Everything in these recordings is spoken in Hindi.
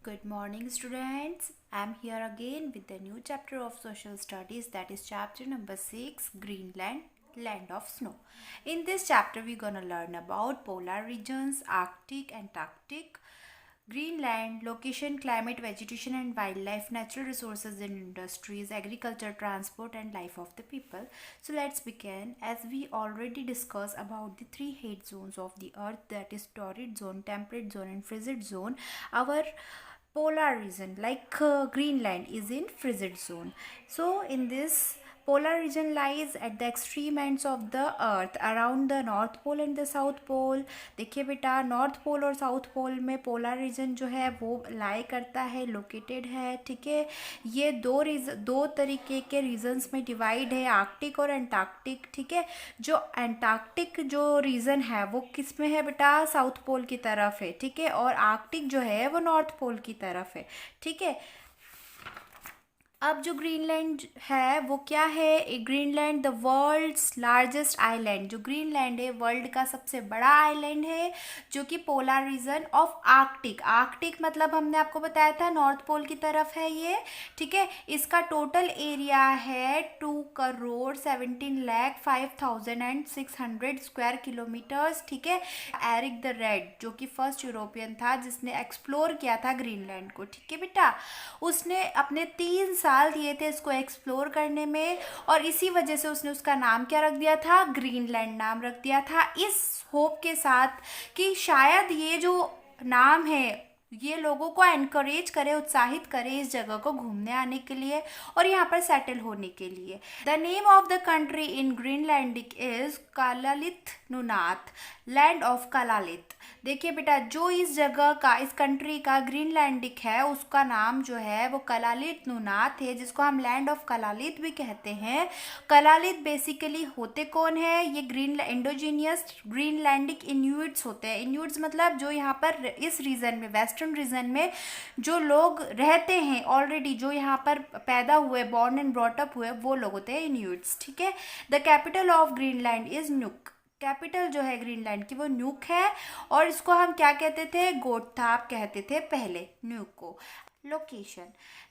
Good morning, students. I'm here again with the new chapter of social studies, that is chapter number 6, Greenland, Land of Snow. In this chapter, we're gonna learn about polar regions, Arctic, Antarctic, Greenland, location, climate, vegetation and wildlife, natural resources and industries, agriculture, transport and life of the people. So let's begin. As we already discussed about the three heat zones of the earth, that is torrid zone, temperate zone and frigid zone, our polar region like Greenland is in frigid zone. So in this polar region lies at the extreme ends of the earth around the north pole and the south pole. देखिए बेटा, नॉर्थ पोल और साउथ पोल में पोलर रीजन जो है वो लाई करता है, लोकेटेड है. ठीक है, ये दो तरीके के रीजन्स में डिवाइड है, आर्कटिक और एंटार्क्टिक. ठीक है, जो एंटार्क्टिक जो रीजन है वो किस में है बेटा, साउथ पोल की तरफ है. ठीक है, और आर्कटिक जो है वो नॉर्थ पोल की तरफ है. ठीक है, अब जो ग्रीनलैंड है वो क्या है, Greenland the world's largest island. जो ग्रीनलैंड है वर्ल्ड का सबसे बड़ा आइलैंड है, जो कि polar region of Arctic. Arctic मतलब हमने आपको बताया था नॉर्थ पोल की तरफ है ये. ठीक है, इसका टोटल एरिया है 2,17,05,600 स्क्वायर किलोमीटर्स. ठीक है, एरिक द रेड जो कि फर्स्ट यूरोपियन था जिसने एक्सप्लोर किया था ग्रीनलैंड को. ठीक है बेटा, उसने अपने 3 साल दिए थे इसको एक्सप्लोर करने में, और इसी वजह से उसने उसका नाम क्या रख दिया था, ग्रीनलैंड नाम रख दिया था, इस होप के साथ कि शायद ये जो नाम है ये लोगों को एनकरेज करे, उत्साहित करे इस जगह को घूमने आने के लिए और यहाँ पर सेटल होने के लिए. The name of the country in Greenlandic is Kalaallit Nunaat, land of Kalaallit. देखिए बेटा, जो इस जगह का, इस कंट्री का ग्रीनलैंडिक है उसका नाम जो है वो कलालिथ नुनाथ है, जिसको हम लैंड ऑफ कलालिथ भी कहते हैं. कलालिथ बेसिकली होते कौन है, ये इंडोजीनियस ग्रीनलैंडिक इन्यूइट्स होते हैं. इन्यूइट्स मतलब जो यहाँ पर इस रीजन में, वेस्टर्न रीजन में जो लोग रहते हैं ऑलरेडी, जो यहाँ पर पैदा हुए, बॉर्न एंड ब्रॉटअप हुए, वो लोग होते हैं इन्यूइट्स. ठीक है, the capital of Greenland is न्यूक. Capital जो है ग्रीनलैंड की वो न्यूक है, और इसको हम क्या कहते थे, गोथाप कहते थे पहले न्यूक को. Location,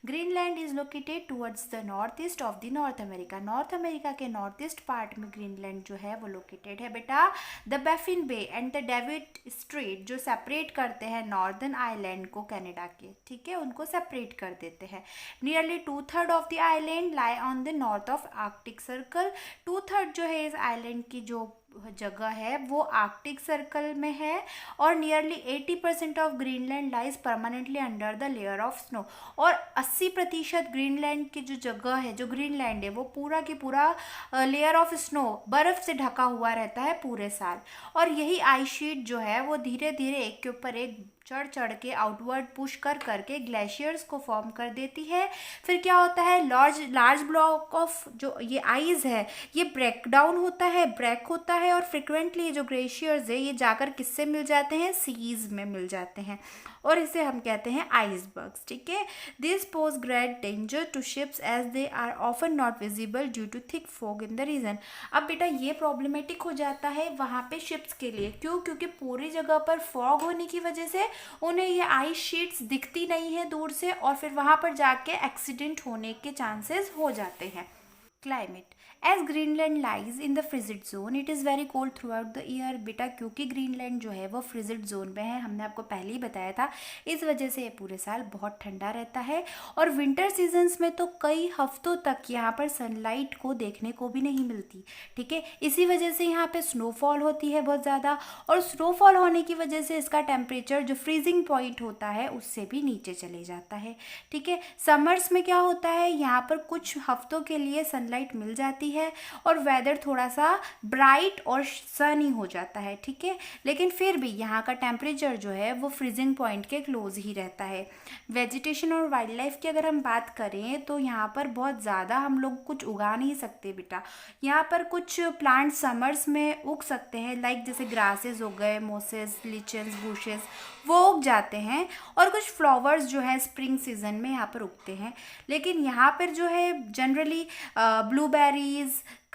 Greenland is located towards the north east of the North America. North America के नॉर्थ ईस्ट पार्ट में ग्रीनलैंड जो है वो लोकेटेड है बेटा. The Baffin Bay and the David strait जो सेपरेट करते हैं नॉर्दर्न आइलैंड को कनाडा के. ठीक है, उनको सेपरेट कर देते हैं. Nearly 2/3 of the island lie on the north of Arctic circle. 2/3 जो है इस आइलैंड की जो जगह है वो आर्कटिक सर्कल में है, और nearly 80% of Greenland lies permanently under the layer of snow. और 80% ग्रीनलैंड की जो जगह है, जो ग्रीनलैंड है वो पूरा की पूरा लेयर ऑफ स्नो, बर्फ से ढका हुआ रहता है पूरे साल. और यही आइस शीट जो है वो धीरे धीरे एक के ऊपर एक चढ़ चढ़ के आउटवर्ड पुश कर करके ग्लेशियर्स को फॉर्म कर देती है. फिर क्या होता है, लार्ज ब्लॉक ऑफ जो ये आइस है ये ब्रेक डाउन होता है, ब्रेक होता है, और फ्रिक्वेंटली जो ग्लेशियर्स है ये जाकर किससे मिल जाते हैं, सीज में मिल जाते हैं, और इसे हम कहते हैं आइसबर्ग्स. ठीक है, this pose great danger to ships as they are often not visible due to thick fog in the region. अब बेटा ये प्रॉब्लमेटिक हो जाता है वहाँ पे शिप्स के लिए. क्यों, क्योंकि पूरी जगह पर फॉग होने की वजह से उन्हें ये आइस शीट्स दिखती नहीं है दूर से, और फिर वहाँ पर जाके एक्सीडेंट होने के चांसेस हो जाते हैं. Climate, as Greenland lies in the frigid zone it is very cold throughout the year. बेटा क्योंकि ग्रीनलैंड जो है वो फ्रिजिड जोन में है, हमने आपको पहले ही बताया था, इस वजह से ये पूरे साल बहुत ठंडा रहता है. और विंटर सीजन्स में तो कई हफ्तों तक यहाँ पर सनलाइट को देखने को भी नहीं मिलती. ठीक है, इसी वजह से यहाँ पे स्नोफॉल होती है बहुत ज़्यादा, और स्नोफॉल होने की वजह से इसका टेम्परेचर जो फ्रीजिंग पॉइंट होता है उससे भी नीचे चले जाता है. ठीक है, समर्स में क्या होता है, यहाँ पर कुछ हफ्तों के लिए सनलाइट मिल जाती है और वेदर थोड़ा सा ब्राइट और सनी हो जाता है. ठीक है, लेकिन फिर भी यहाँ का टेम्परेचर जो है वो फ्रीजिंग पॉइंट के क्लोज ही रहता है. वेजिटेशन और वाइल्ड लाइफ की अगर हम बात करें तो यहाँ पर बहुत ज़्यादा हम लोग कुछ उगा नहीं सकते बेटा. यहाँ पर कुछ प्लांट समर्स में उग सकते हैं, लाइक जैसे ग्रासेस हो गए, मोसेस, लिचन्स, बुशेस, वो उग जाते हैं, और कुछ फ्लावर्स जो है स्प्रिंग सीजन में यहाँ पर उगते हैं. लेकिन यहाँ पर जो है जनरली ब्लूबेरीज,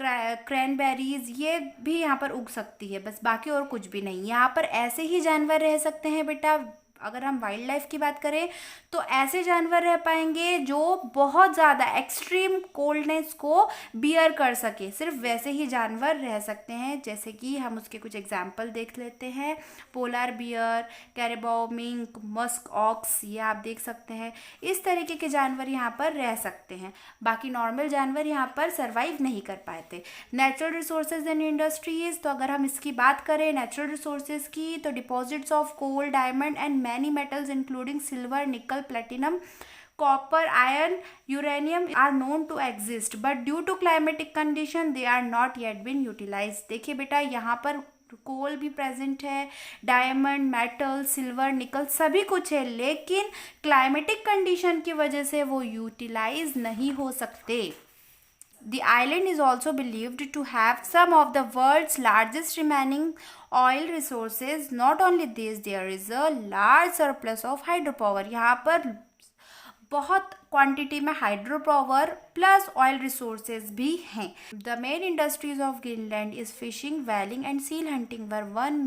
क्रैनबेरीज ये भी यहाँ पर उग सकती है, बस बाकी और कुछ भी नहीं. यहाँ पर ऐसे ही जानवर रह सकते हैं बेटा अगर हम वाइल्ड लाइफ की बात करें तो ऐसे जानवर रह पाएंगे जो बहुत ज़्यादा एक्सट्रीम कोल्डनेस को बियर कर सके, सिर्फ वैसे ही जानवर रह सकते हैं। जैसे कि हम उसके कुछ एग्जाम्पल देख लेते हैं, polar bear, caribou, mink, musk ox, ये आप देख सकते हैं। इस तरीके के जानवर यहाँ पर रह सकते हैं, बाकी नॉर्मल जानवर यहाँ पर सर्वाइव नहीं कर पाए थे। नेचुरल रिसोर्सेज एंड इंडस्ट्रीज, तो अगर हम इसकी बात करें नेचुरल रिसोर्सेज की, तो deposits of coal, diamond and many metals including silver, nickel, platinum, copper, iron, uranium are known to exist but due to climatic condition they are not yet been utilized। देखिए बेटा यहाँ पर कोल भी प्रेजेंट है, डायमंड, मेटल, सिल्वर, निकल सभी कुछ है, लेकिन क्लाइमेटिक कंडीशन की वजह से वो यूटिलाइज नहीं हो सकते। The island is also believed to have some of the world's largest remaining oil resources. Not only this, there is a large surplus of hydropower। यहाँ पर बहुत क्वांटिटी में hydro power plus oil resources भी हैं। The main industries of Greenland is fishing, व्हेलिंग and seal hunting were one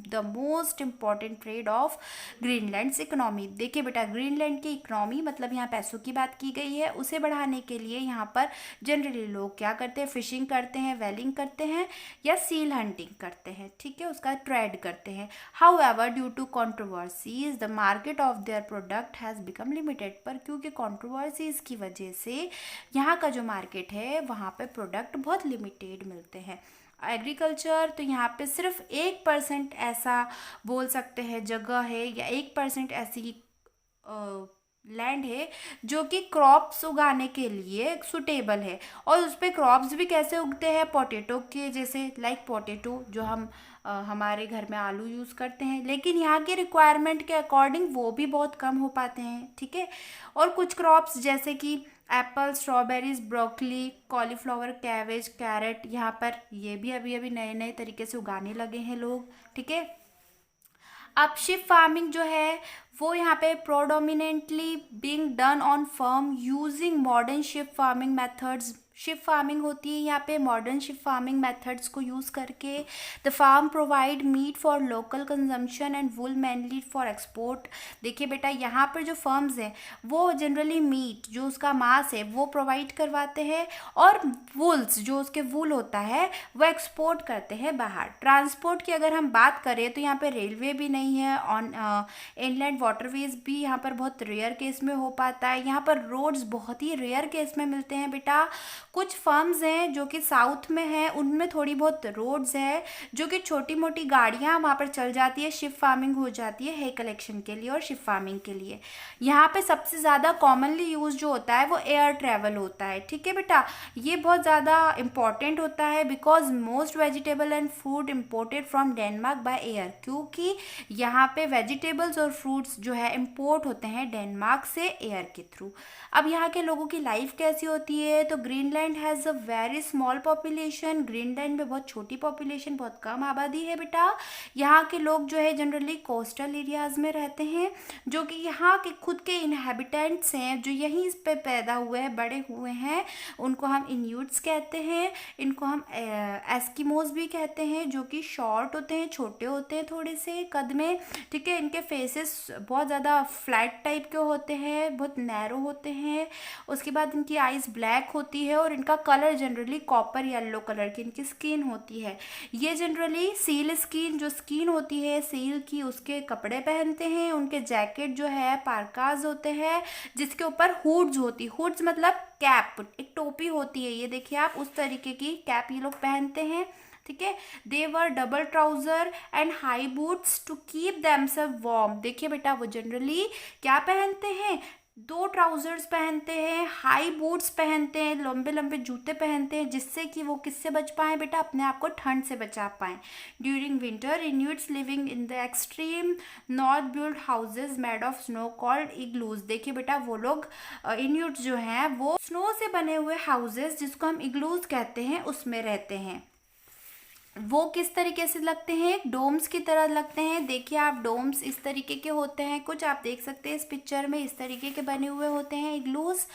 the most important trade off Greenlands economy. देखिए बेटा, ग्रीनलैंड की इकोनॉमी मतलब यहाँ पैसों की बात की गई है, उसे बढ़ाने के लिए यहाँ पर जनरली लोग क्या करते हैं, फिशिंग करते हैं, व्हेलिंग करते हैं या सील हंटिंग करते हैं, ठीक है, उसका ट्रेड करते हैं। However due to controversies the market of their product has become limited. पर क्योंकि कंट्रोवर्सीज की वजह से यहाँ का जो मार्केट है वहाँ पे प्रोडक्ट बहुत लिमिटेड मिलते हैं। एग्रीकल्चर, तो यहाँ पे सिर्फ 1% ऐसा बोल सकते हैं जगह है या 1% ऐसी लैंड है जो कि क्रॉप्स उगाने के लिए सुटेबल है। और उस पर क्रॉप्स भी कैसे उगते हैं, पोटैटो के जैसे, लाइक पोटैटो जो हम हमारे घर में आलू यूज़ करते हैं, लेकिन यहाँ के रिक्वायरमेंट के अकॉर्डिंग वो भी बहुत कम हो पाते हैं, ठीक है। और कुछ क्रॉप्स जैसे कि apple, strawberries, broccoli, cauliflower, cabbage, carrot, यहाँ पर ये भी अभी अभी नए नए तरीके से उगाने लगे हैं लोग, ठीक है। अब शिप फार्मिंग जो है वो यहाँ पे predominantly being done on farm using modern sheep farming methods. Sheep farming होती है यहाँ पे मॉडर्न शिप फार्मिंग मेथड्स को यूज़ करके। The farm provide meat for local consumption and wool mainly for export. देखिए बेटा, यहाँ पर जो फर्म्स हैं वो जनरली मीट जो उसका मांस है वो प्रोवाइड करवाते हैं, और वुल्स जो उसके वूल होता है वो एक्सपोर्ट करते हैं बाहर। ट्रांसपोर्ट की अगर हम बात करें तो यहाँ पे रेलवे भी नहीं है, ऑन इनलैंड वाटरवेज भी यहाँ पर बहुत रेयर केस में हो पाता है। यहाँ पर रोड्स बहुत ही रेयर केस में मिलते हैं बेटा। कुछ फर्म्स हैं जो कि साउथ में है, उनमें थोड़ी बहुत रोड्स है जो कि छोटी मोटी गाड़ियाँ वहाँ पर चल जाती है, शिप फार्मिंग हो जाती है है कलेक्शन के लिए और शिप फार्मिंग के लिए। यहाँ पे सबसे ज़्यादा कॉमनली यूज जो होता है वो एयर ट्रैवल होता है, ठीक है बेटा। ये बहुत ज़्यादा इंपॉर्टेंट होता है because most vegetable and fruit imported from Denmark by air, क्योंकि यहाँ पे वेजिटेबल्स और फ्रूट्स जो है इम्पोर्ट होते हैं डेनमार्क से एयर के थ्रू। अब यहाँ के लोगों की लाइफ कैसी होती है, तो Greenland has a very small population. Greenland में बहुत छोटी पॉपुलेशन, बहुत कम आबादी है बेटा। यहाँ के लोग जो है जनरली कोस्टल एरियाज़ में रहते हैं, जो कि यहाँ के खुद के इनहेबिटेंट्स हैं जो यहीं पे पैदा हुए हैं, बड़े हुए हैं, उनको हम इन्यूट्स कहते हैं। इनको हम एस्किमोज भी कहते हैं, जो कि शॉर्ट होते हैं, छोटे होते हैं थोड़े से कद में, ठीक है। इनके फेसेस बहुत ज़्यादा फ्लैट टाइप के होते हैं, बहुत नैरो होते हैं। उसके बाद इनकी आइज़ ब्लैक होती है और इनका colour generally copper yellow colour की इनकी स्किन होती है। ये जनरली सील स्किन जो स्किन होती है सील की, उसके कपड़े पहनते हैं। उनके जैकेट जो है पार्काज होते हैं, जिसके ऊपर हुड्स होती, हुड्स मतलब कैप, एक टोपी होती है, ये देखिए आप, उस तरीके की कैप ये लोग पहनते हैं, ठीक है। They wear double trouser and high boots to keep themselves warm. देखिए बेटा, वो जनरली क्या पहनते हैं, 2 ट्राउजर्स पहनते हैं, हाई बूट्स पहनते हैं, लंबे लंबे जूते पहनते हैं, जिससे कि वो किससे बच पाए बेटा, अपने आप को ठंड से बचा पाएँ। During winter Inuits living in the extreme north build houses made of snow called igloos. देखिए बेटा, वो लोग इन्यूट्स जो हैं वो स्नो से बने हुए हाउसेज जिसको हम इग्लूज कहते हैं उसमें रहते हैं। वो किस तरीके से लगते हैं, डोम्स की तरह लगते हैं। देखिए आप, डोम्स इस तरीके के होते हैं, कुछ आप देख सकते हैं इस पिक्चर में, इस तरीके के बने हुए होते हैं igloos.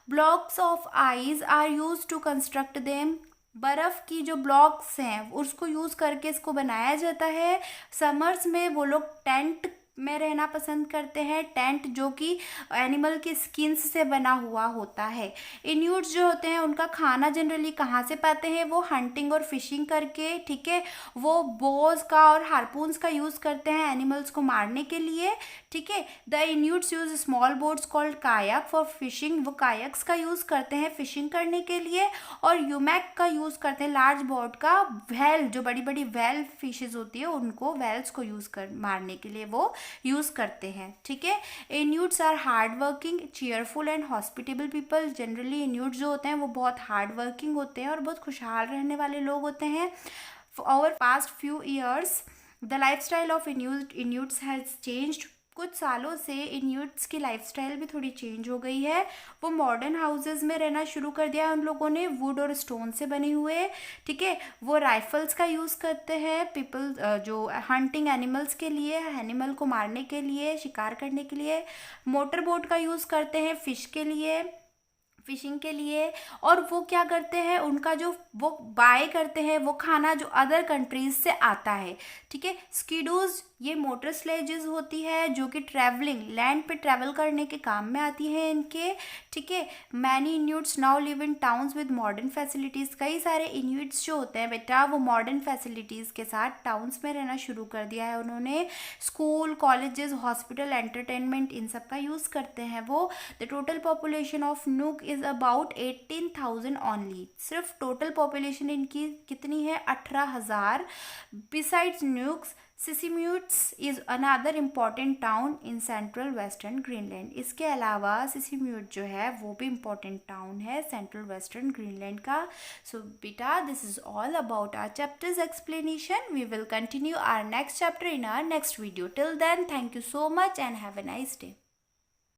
Blocks of ice are use to construct them. बर्फ़ की जो ब्लॉक्स हैं उसको यूज़ करके इसको बनाया जाता है। समर्स में वो लोग टेंट में रहना पसंद करते हैं, टेंट जो कि एनिमल की स्किन्स से बना हुआ होता है। इन्यूट्स जो होते हैं उनका खाना जनरली कहाँ से पाते हैं, वो हंटिंग और फिशिंग करके, ठीक है। वो बोज का और हार्पून्स का यूज़ करते हैं एनिमल्स को मारने के लिए, ठीक है। The Inuits use small boats called kayak for fishing, वो कायक्स का यूज़ करते हैं फिशिंग करने के लिए। और यूमैक का यूज़ करते हैं लार्ज बोट का, व्हेल जो बड़ी बड़ी व्हेल फिशेज होती है उनको, व्हेल्स को यूज़ कर मारने के लिए वो यूज़ करते हैं, ठीक है। Inuits are hard working, cheerful and hospitable people. Generally Inuits जो होते हैं वो बहुत हार्ड वर्किंग होते हैं और बहुत खुशहाल रहने वाले लोग होते हैं। Over past few years the life style of Inuits has changed. कुछ सालों से इन्यूट्स की लाइफस्टाइल भी थोड़ी चेंज हो गई है। वो मॉडर्न हाउसेज में रहना शुरू कर दिया है उन लोगों ने, वुड और स्टोन से बने हुए, ठीक है। वो राइफल्स का यूज़ करते हैं पीपल जो हंटिंग एनिमल्स के लिए, एनिमल को मारने के लिए, शिकार करने के लिए। मोटर बोट का यूज़ करते हैं फिश के लिए, फिशिंग के लिए। और वो क्या करते हैं, उनका जो वो बाय करते हैं वो खाना जो अदर कंट्रीज से आता है, ठीक है। स्कीडूज ये मोटर स्लेजेस होती है जो कि ट्रैवलिंग लैंड पे ट्रैवल करने के काम में आती है इनके, ठीक है। Many Inuits now live in towns with modern facilities. कई सारे इन्यूट्स जो होते हैं बेटा वो मॉडर्न फैसिलिटीज़ के साथ टाउन्स में रहना शुरू कर दिया है उन्होंने। स्कूल, कॉलेजेस, हॉस्पिटल, एंटरटेनमेंट, इन सब का यूज़ करते हैं वो। The total population of Nuuk is about 18,000 only. सिर्फ टोटल पॉपुलेशन इनकी कितनी है, 18,000। Besides Nuuks, Sisimiuts is another important town in central western Greenland. इसके अलावा सिसिम्यूट जो है वो भी इम्पॉर्टेंट टाउन है सेंट्रल वेस्टर्न ग्रीनलैंड का। सो बेटा this is all about our chapters explanation. We will continue our next chapter in our next video. Till then thank you so much and have a nice day.